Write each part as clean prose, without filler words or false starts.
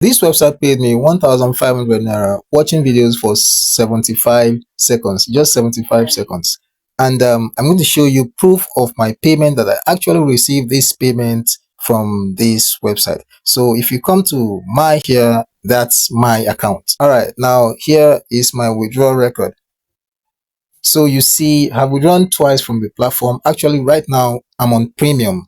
This website paid me 1,500 naira watching videos for 75 seconds, just 75 seconds. And I'm going to show you proof of my payment, that I actually received this payment from this website. So if you come to my here, that's my account. All right, now here is my withdrawal record. So you see, I've withdrawn twice from the platform. Actually, right now I'm on premium.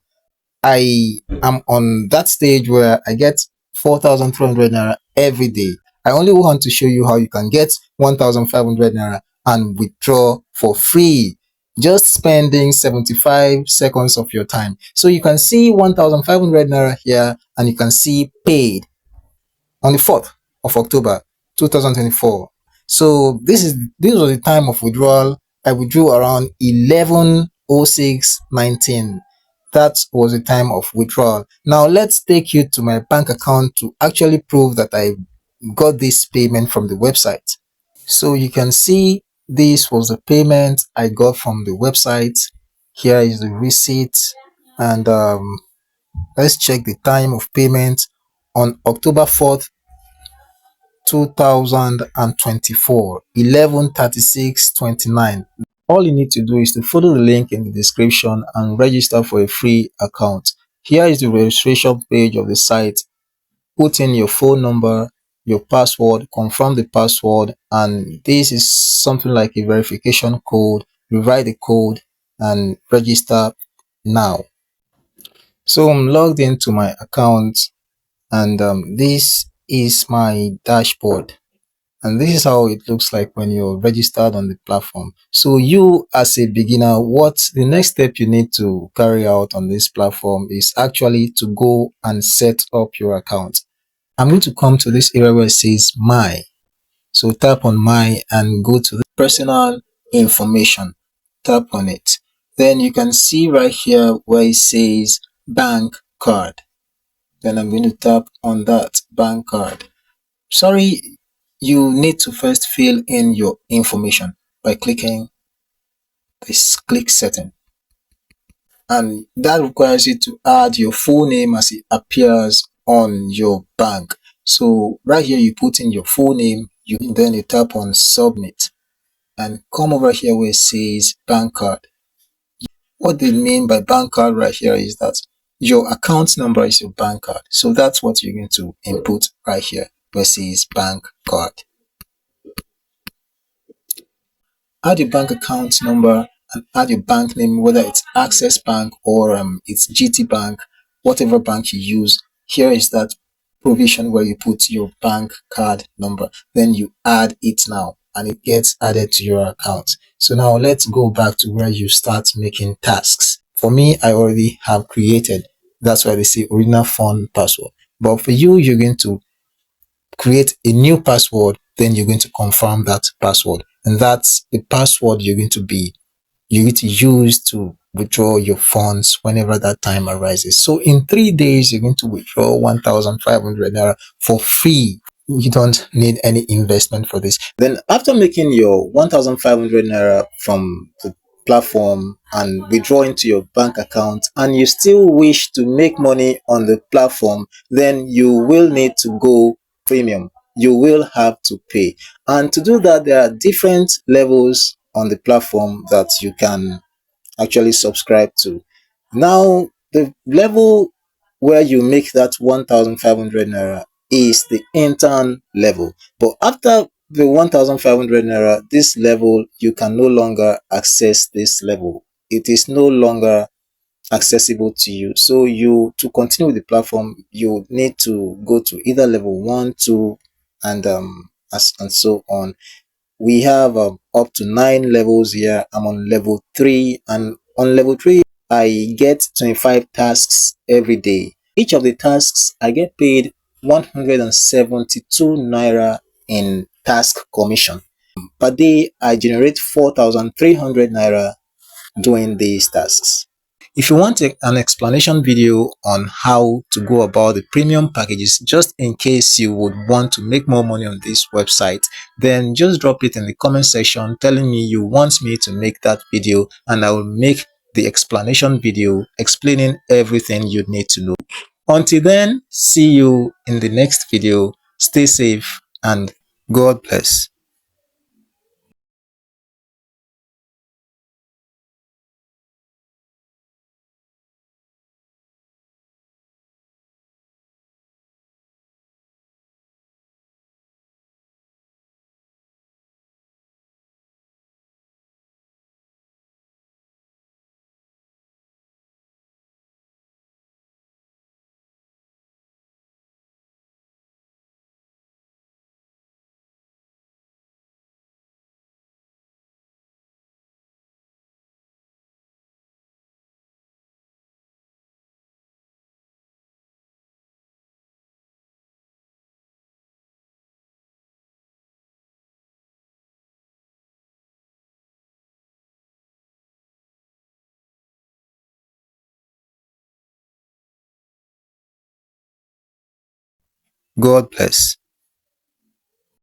I am on that stage where I get 4,300 naira every day. I only want to show you how you can get 1,500 naira and withdraw for free, just spending 75 seconds of your time. So you can see 1,500 naira here, and you can see paid on the 4th of October 2024. So this was the time of withdrawal. I withdrew around 11:06:19. That was the time of withdrawal. Now let's take you to my bank account to actually prove that I got this payment from the website. So you can see this was the payment I got from the website. Here is the receipt, and let's check the time of payment on October 4th 2024, 11:36:29. All you need to do is to follow the link in the description and register for a free account. Here is the registration page of the site. Put in your phone number, your password, confirm the password, and this is something like a verification code. You write the code and register now. So I'm logged into my account, and this is my dashboard. And this is how it looks like when you're registered on the platform. So you, as a beginner, what the next step you need to carry out on this platform is actually to go and set up your account. I'm going to come to this area where it says my. So tap on my and go to the personal information. Tap on it. Then you can see right here where it says bank card. Then I'm going to tap on that bank card. Sorry, you need to first fill in your information by clicking this click setting, and that requires you to add your full name as it appears on your bank. So right here you put in your full name, then you tap on submit and come over here where it says bank card. What they mean by bank card right here is that your account number is your bank card. So that's what you're going to input right here where it says bank card. Add your bank account number and add your bank name, whether it's Access Bank or it's GT Bank, whatever bank you use. Here is that provision where you put your bank card number, then you add it now and it gets added to your account. So now let's go back to where you start making tasks. For me, I already have created, that's why they say original phone password. But for you, you're going to create a new password, then you're going to confirm that password, and that's the password you're going to use to withdraw your funds whenever that time arises. So in 3 days you're going to withdraw 1,500 naira for free. You don't need any investment for this. Then after making your 1,500 naira from the platform and withdraw into your bank account, and you still wish to make money on the platform, then you will need to go premium. You will have to pay, and to do that there are different levels on the platform that you can actually subscribe to. Now the level where you make that 1,500 naira is the intern level, but after the 1,500 naira, this level, you can no longer access this level. It is no longer accessible to you. So you, to continue with the platform, you need to go to either level 1, 2, and so on. We have up to 9 levels here. I'm on level 3, and on level 3 I get 25 tasks every day. Each of the tasks I get paid 172 naira in task commission. Per day I generate 4,300 naira doing these tasks. If you want an explanation video on how to go about the premium packages, just in case you would want to make more money on this website, then just drop it in the comment section telling me you want me to make that video, and I will make the explanation video explaining everything you need to know. Until then, see you in the next video. Stay safe and God bless. God bless.